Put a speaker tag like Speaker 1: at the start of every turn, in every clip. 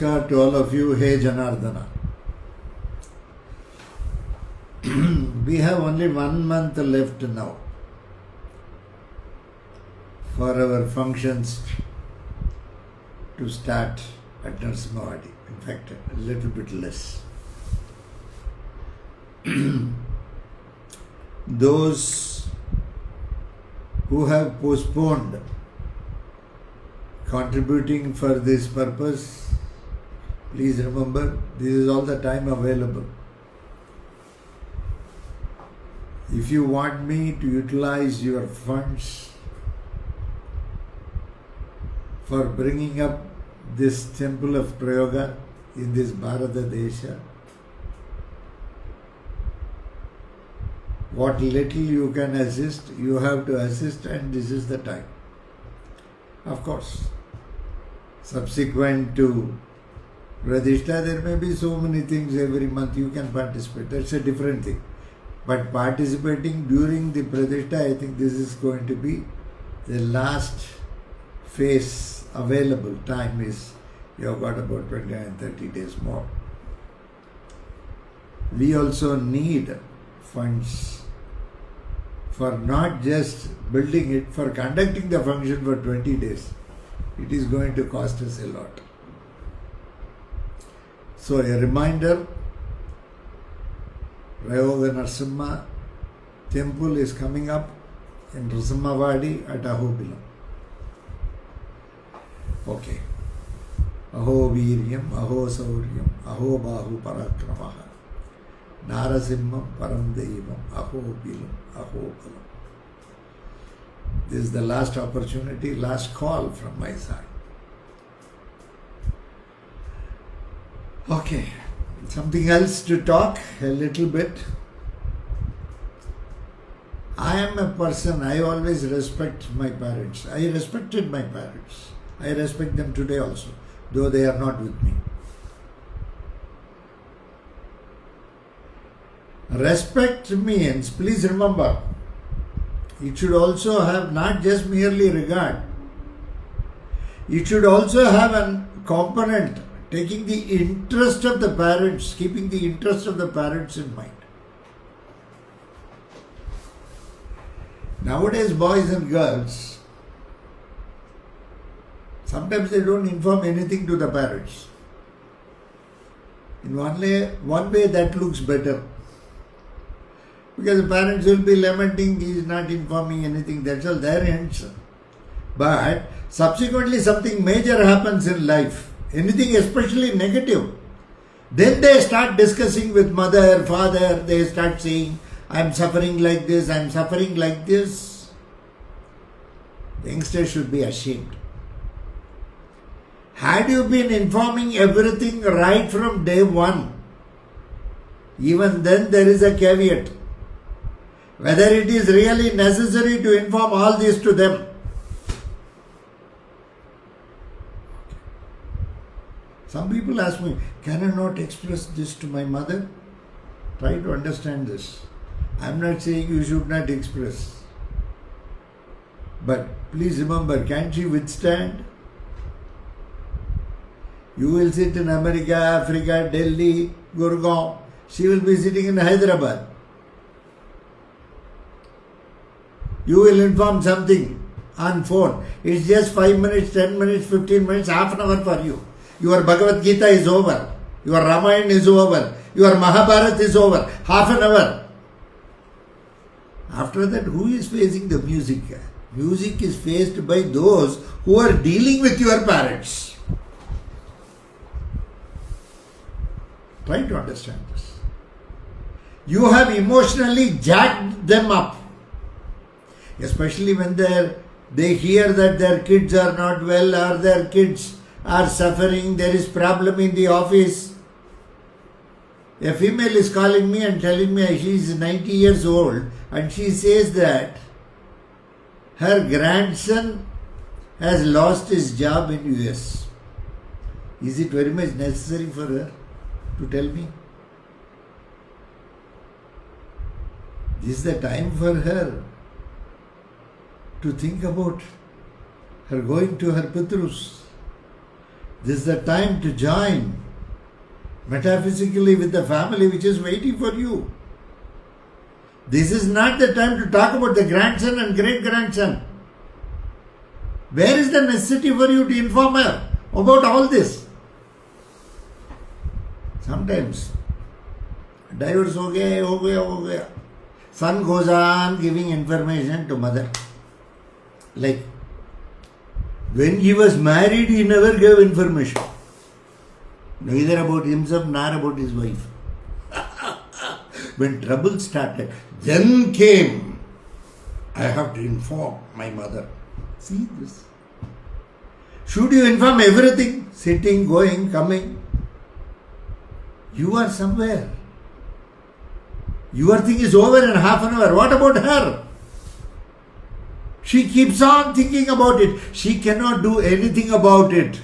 Speaker 1: Namaskar to all of you. Hey Janardana. We have only 1 month left now for our functions to start at Narsimhavadi. In fact, a little bit less. Those who have postponed contributing for this purpose, please remember, this is all the time available. If you want me to utilize your funds for bringing up this temple of Prayoga in this Bharata Desha, what little you can assist, you have to assist, and this is the time. Of course, subsequent to Pradishta, there may be so many things every month you can participate. That's a different thing. But participating during the Pradishta, I think this is going to be the last phase available. Time is, you have got about 29, 30 days more. We also need funds for not just building it, for conducting the function for 20 days. It is going to cost us a lot. So a reminder, Prayoga Narsimha temple is coming up in Narsimhavadi at Ahobilam. Okay. Aho Viryam, Aho Sauryam, Aho Bahu Parakramaha. Narasimham Param Devam, Aho Bilam, Aho Balam. This is the last opportunity, last call from my side. Okay, something else to talk a little bit. I am a person, I always respect my parents. I respected my parents. I respect them today also, though they are not with me. Respect means, please remember, it should also have not just merely regard. It should also have a component taking the interest of the parents, keeping the interest of the parents in mind. Nowadays, boys and girls, sometimes they don't inform anything to the parents. In one way that looks better. Because the parents will be lamenting, he is not informing anything, that's all their answer. But subsequently something major happens in life, anything especially negative. Then they start discussing with mother, father, they start saying, I am suffering like this, I am suffering like this. The youngsters should be ashamed. Had you been informing everything right from day one, even then there is a caveat. Whether it is really necessary to inform all this to them. Some people ask me, can I not express this to my mother? Try to understand this. I am not saying you should not express. But please remember, can she withstand? You will sit in America, Africa, Delhi, Gurgaon. She will be sitting in Hyderabad. You will inform something on phone. It's just 5 minutes, 10 minutes, 15 minutes, half an hour for you. Your Bhagavad Gita is over. Your Ramayana is over. Your Mahabharata is over. Half an hour. After that, who is facing the music? Music is faced by those who are dealing with your parents. Try to understand this. You have emotionally jacked them up. Especially when they hear that their kids are not well or their kids are suffering, there is problem in the office. A female is calling me and telling me she is 90 years old and she says that her grandson has lost his job in US. Is it very much necessary for her to tell me? This is the time for her to think about her going to her Pitrus. This is the time to join metaphysically with the family which is waiting for you. This is not the time to talk about the grandson and great-grandson. Where is the necessity for you to inform her about all this? Sometimes, divorce ho gaya. Son goes on giving information to mother. Like, when he was married, he never gave information. Neither about himself nor about his wife. When trouble started, then came, I have to inform my mother. See this. Should you inform everything? Sitting, going, coming. You are somewhere. Your thing is over in half an hour. What about her? She keeps on thinking about it. She cannot do anything about it.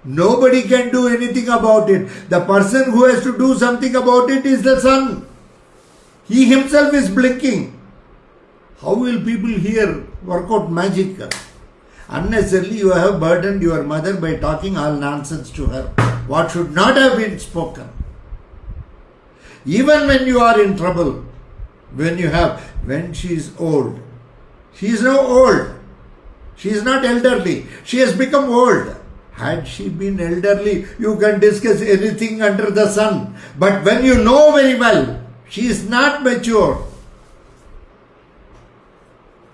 Speaker 1: Nobody can do anything about it. The person who has to do something about it is the son. He himself is blinking. How will people here work out magic? Unnecessarily you have burdened your mother by talking all nonsense to her. What should not have been spoken. Even when you are in trouble, when she is old. She is now old. She is not elderly. She has become old. Had she been elderly, you can discuss anything under the sun. But when you know very well, she is not mature,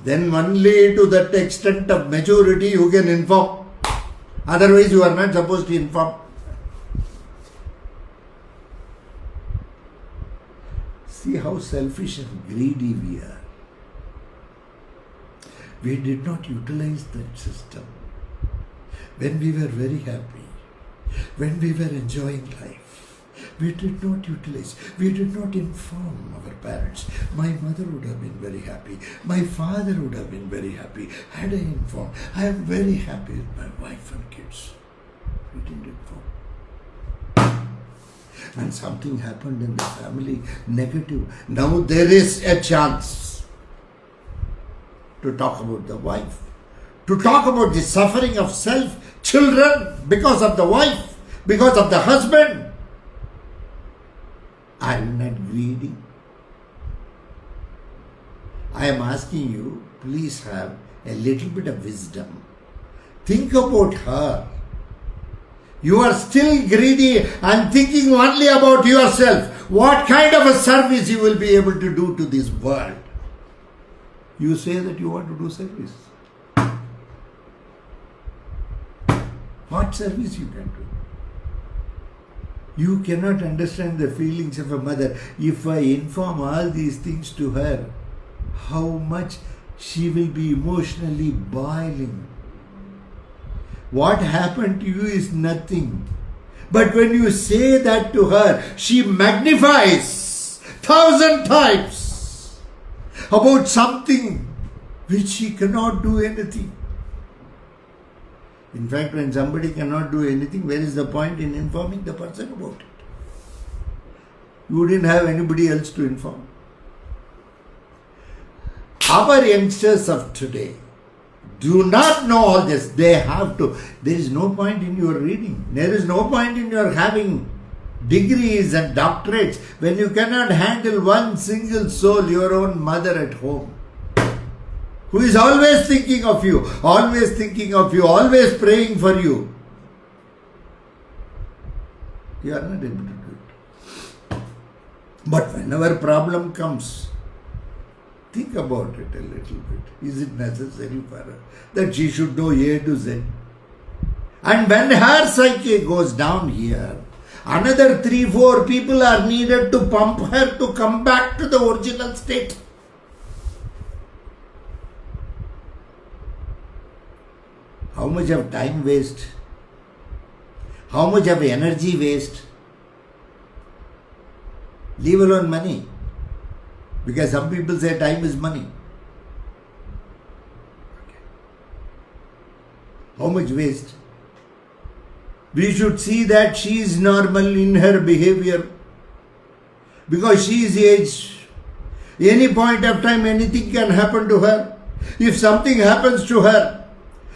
Speaker 1: then only to that extent of maturity you can inform. Otherwise you are not supposed to inform. See how selfish and greedy we are. We did not utilize that system. When we were very happy, when we were enjoying life, we did not utilize, we did not inform our parents. My mother would have been very happy. My father would have been very happy. Had I informed, I am very happy with my wife and kids. We didn't inform. And something happened in the family, negative. Now there is a chance to talk about the wife, to talk about the suffering of self, children, because of the wife, because of the husband. Are you not greedy? I am asking you, please have a little bit of wisdom. Think about her. You are still greedy and thinking only about yourself. What kind of a service you will be able to do to this world? You say that you want to do service. What service you can do? You cannot understand the feelings of a mother. If I inform all these things to her, how much she will be emotionally boiling. What happened to you is nothing. But when you say that to her, she magnifies 1,000 times about something which she cannot do anything. In fact, when somebody cannot do anything, where is the point in informing the person about it? You didn't have anybody else to inform. Our youngsters of today do not know all this. They have to. There is no point in your reading. There is no point in your having degrees and doctorates when you cannot handle one single soul, your own mother at home, who is always thinking of you, always always praying for you. You are not able to do it. But whenever problem comes, think about it a little bit. Is it necessary for her that she should know A to Z? And when her psyche goes down here, another 3-4 people are needed to pump her to come back to the original state. How much of time waste? How much of energy waste? Leave alone money. Because some people say time is money. How much waste? We should see that she is normal in her behavior. Because she is aged. Any point of time, anything can happen to her. If something happens to her,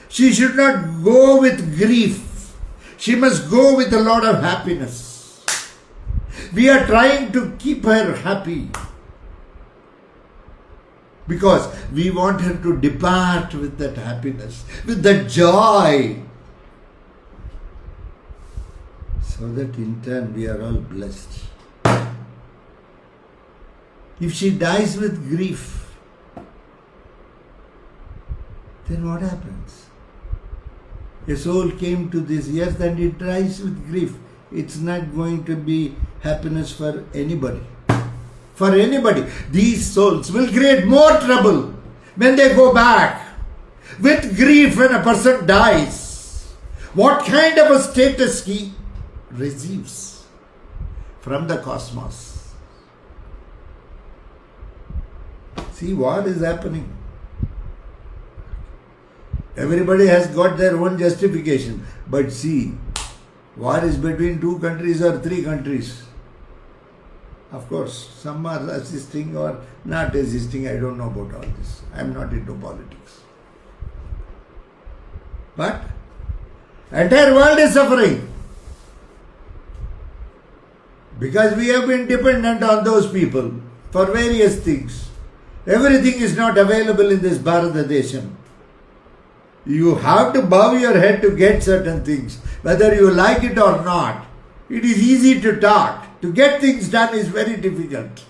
Speaker 1: she should not go with grief. She must go with a lot of happiness. We are trying to keep her happy because we want her to depart with that happiness, with that joy, so that in turn we are all blessed. If she dies with grief, then what happens? A soul came to this earth and it dies with grief. It's not going to be happiness for anybody. For anybody. These souls will create more trouble when they go back. With grief when a person dies, what kind of a status he receives from the cosmos? See what is happening. Everybody has got their own justification. But see, war is between 2 countries or 3 countries. Of course, some are assisting or not assisting. I don't know about all this. I am not into politics. But entire world is suffering. Because we have been dependent on those people for various things. Everything is not available in this Bharatadesham. You have to bow your head to get certain things, whether you like it or not. It is easy to talk. To get things done is very difficult.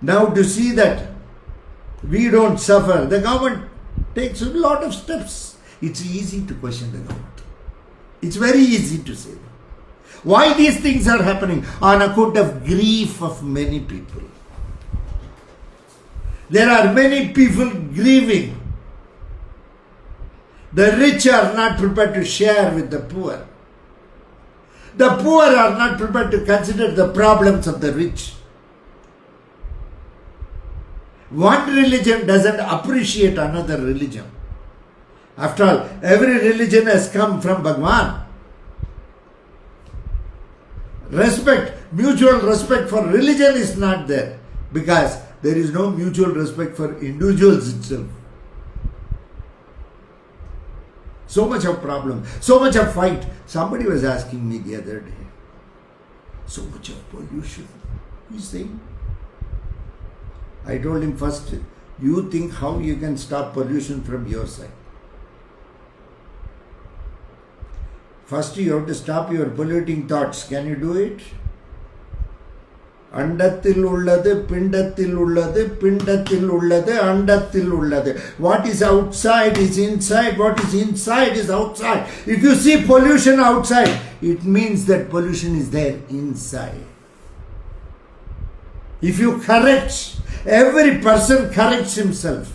Speaker 1: Now to see that we don't suffer, the government takes a lot of steps. It's easy to question the government. It's very easy to say that. Why these things are happening? On account of grief of many people. There are many people grieving. The rich are not prepared to share with the poor. The poor are not prepared to consider the problems of the rich. One religion doesn't appreciate another religion. After all, every religion has come from Bhagwan. Mutual respect for religion is not there because there is no mutual respect for individuals itself. So much of problem, so much of fight. Somebody was asking me the other day, so much of pollution. He's saying, I told him first, you think how you can stop pollution from your side. First you have to stop your polluting thoughts. Can you do it? Andathil உள்ளது பிண்டத்தில் உள்ளது பிண்டத்தில் உள்ளது அண்டத்தில் உள்ளது. What is outside is inside. What is inside is outside. If you see pollution outside, it means that pollution is there inside. If you correct, every person corrects himself.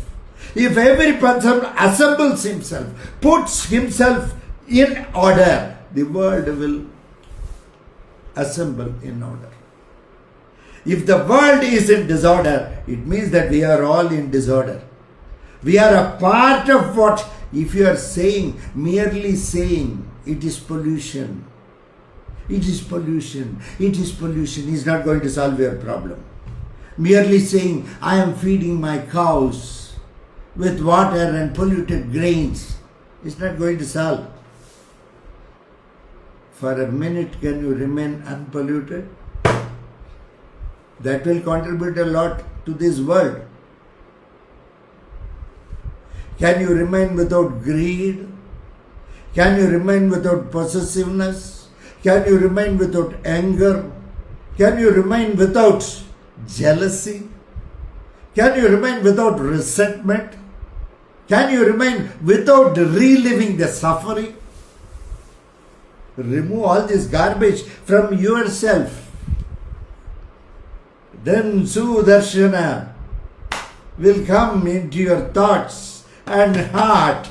Speaker 1: If every person assembles himself, puts himself in order, the world will assemble in order. If the world is in disorder, it means that we are all in disorder. We are a part of what? If you are saying, merely saying, it is pollution. It is pollution. It is pollution is not going to solve your problem. Merely saying, I am feeding my cows with water and polluted grains is not going to solve. For a minute, can you remain unpolluted? That will contribute a lot to this world. Can you remain without greed? Can you remain without possessiveness? Can you remain without anger? Can you remain without jealousy? Can you remain without resentment? Can you remain without reliving the suffering? Remove all this garbage from yourself. Then Sudarshana will come into your thoughts and heart,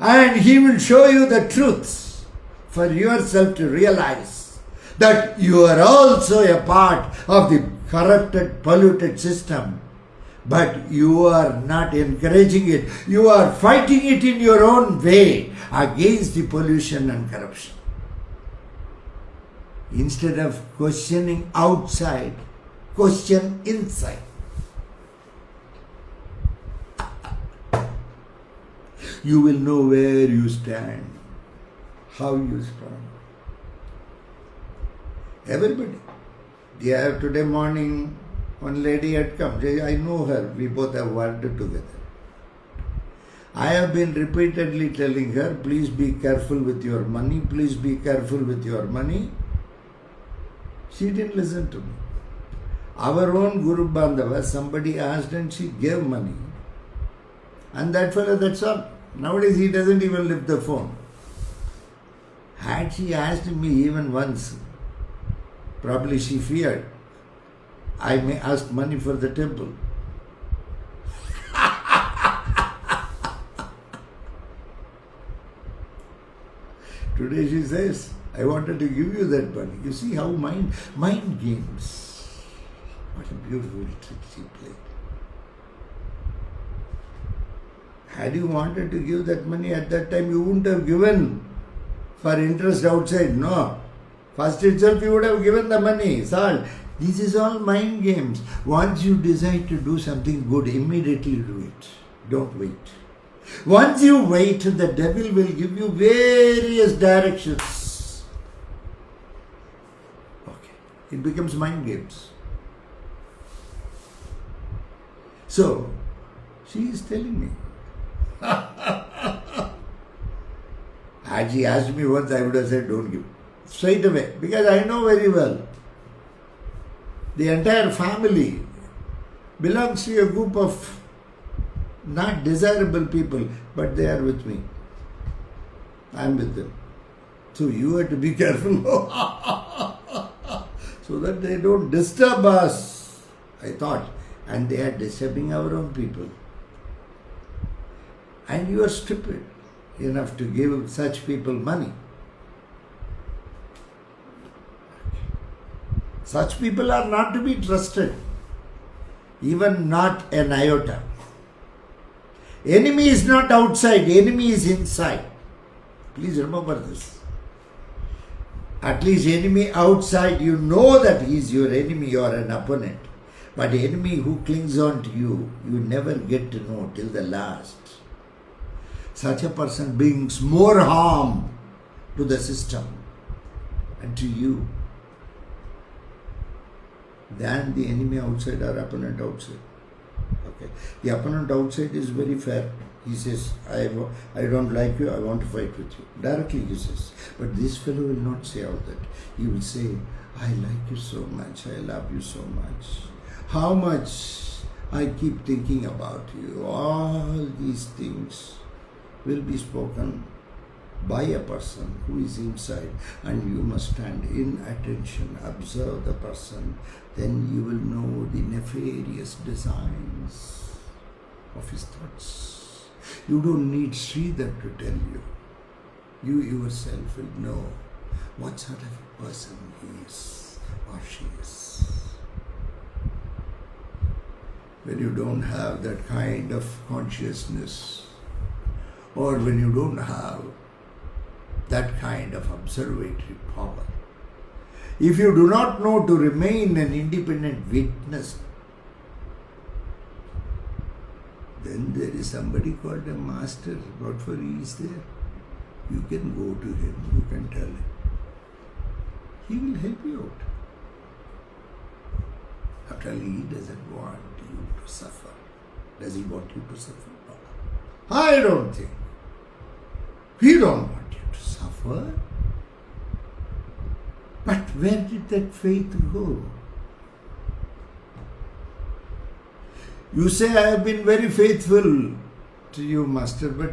Speaker 1: and he will show you the truths for yourself to realize that you are also a part of the corrupted, polluted system. But you are not encouraging it. You are fighting it in your own way against the pollution and corruption. Instead of questioning outside, question inside. You will know where you stand. how you strong. Everybody. Today morning, one lady had come. I know her. We both have worked together. I have been repeatedly telling her, please be careful with your money. Please be careful with your money. She didn't listen to me. Our own Guru Bandhava, somebody asked and she gave money. And that fellow, that's all. Nowadays he doesn't even lift the phone. Had she asked me even once, probably she feared I may ask money for the temple. Today she says, I wanted to give you that money. You see how mind games. What a beautiful trick she played. Had you wanted to give that money at that time, you wouldn't have given for interest outside. No. First itself you would have given the money. Salt. This is all mind games. Once you decide to do something good, immediately do it. Don't wait. Once you wait, the devil will give you various directions. Okay. It becomes mind games. So, she is telling me. Had she asked me once, I would have said, don't give. Straight away. Because I know very well. The entire family belongs to a group of not desirable people, but they are with me. I am with them. So you have to be careful so that they don't disturb us, I thought. And they are disturbing our own people. And you are stupid enough to give such people money. Such people are not to be trusted. Even not an iota. Enemy is not outside, enemy is inside. Please remember this. At least enemy outside, you know that he is your enemy or an opponent. But enemy who clings on to you, you never get to know till the last. Such a person brings more harm to the system and to you than the enemy outside or opponent outside. Okay. The opponent outside is very fair. He says, I don't like you, I want to fight with you. Directly he says. But this fellow will not say all that. He will say, I like you so much, I love you so much. How much I keep thinking about you. All these things will be spoken by a person who is inside, and you must stand in attention, observe the person, then you will know the nefarious designs of his thoughts. You don't need Sridhar to tell you. You yourself will know what sort of a person he is or she is. When you don't have that kind of consciousness, or when you don't have that kind of observatory power, if you do not know to remain an independent witness, then there is somebody called a master. What for he is there? You can go to him, you can tell him. He will help you out. After all, he doesn't want you to suffer. Does he want you to suffer? No. I don't think. He don't want you to suffer. But where did that faith go? You say, I have been very faithful to you, Master, but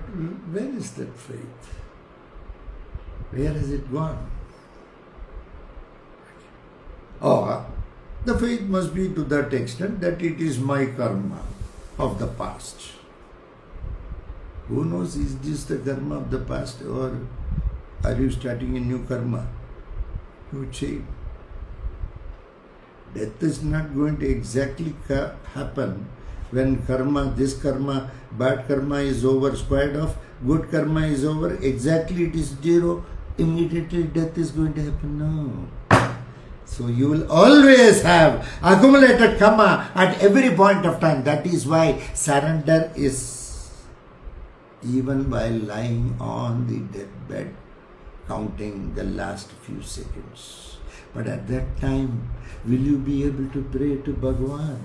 Speaker 1: where is that faith? Where has it gone? Or the faith must be to that extent that it is my karma of the past. Who knows, is this the karma of the past, or are you starting a new karma? You change. Death is not going to exactly happen when karma, this karma, bad karma is over, squared off, good karma is over, exactly it is zero, immediately death is going to happen. No. So you will always have accumulated karma at every point of time. That is why surrender is, even while lying on the deathbed, counting the last few seconds. But at that time, will you be able to pray to Bhagavan?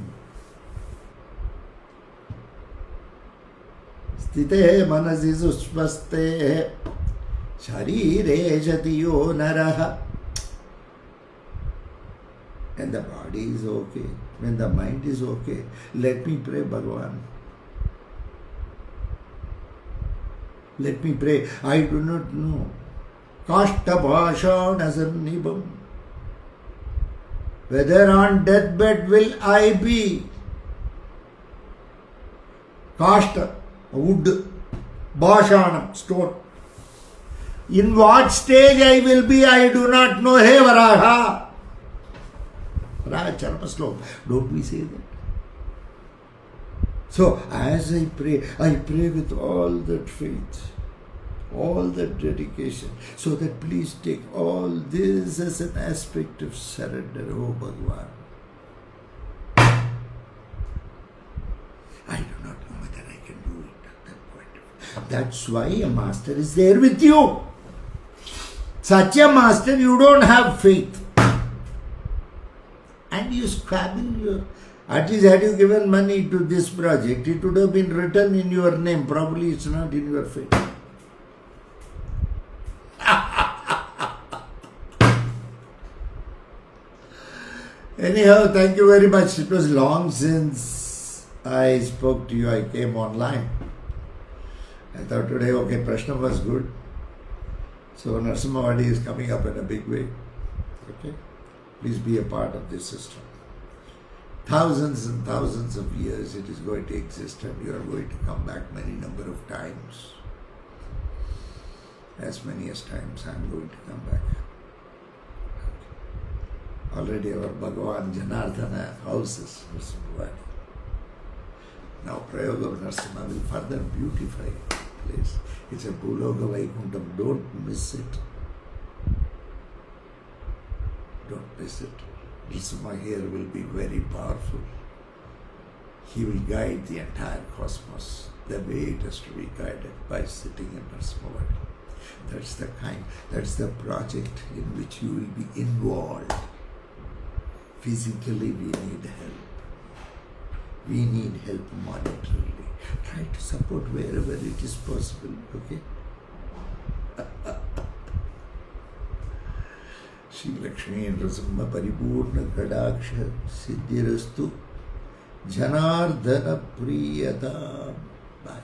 Speaker 1: Sthite manasi sushvaste sharire jatiyo naraha. When the body is okay, when the mind is okay, let me pray Bhagavan. Let me pray. I do not know. Kashta bhashanasannibam. Whether on deathbed will I be? Kashta, wood, bhashanam, stone. In what stage I will be, I do not know. Hey Varaha. Varaha Charma Slok. Don't we say that? So, as I pray with all that faith, all that dedication, so that please take all this as an aspect of surrender, oh Bhagavan. I do not know whether I can do it at that point. That's why a master is there with you. Such a master, you don't have faith. And you squabble your... At least had you given money to this project, it would have been written in your name. Probably it's not in your faith. Anyhow, thank you very much. It was long since I spoke to you. I came online. I thought today, okay, Prashna was good. So Narasimhavadi is coming up in a big way. Okay? Please be a part of this system. Thousands and thousands of years it is going to exist, and you are going to come back many number of times. As many as times I am going to come back. Already our Bhagavan Janardhana houses Narasimhavadi. Now Prayoga of Narasimha will further beautify the place. It's a Bhuloga Vaikuntham. Don't miss it. Don't miss it. Narasimha here will be very powerful. He will guide the entire cosmos the way it has to be guided by sitting in Narasimhavadi. That's the project in which you will be involved. Physically we need help. We need help monetarily. Try to support wherever it is possible, okay? Shri Lakshmi Narasimha Paripurna Kadaksha Siddhirastu Janardhana Priyata. Bye.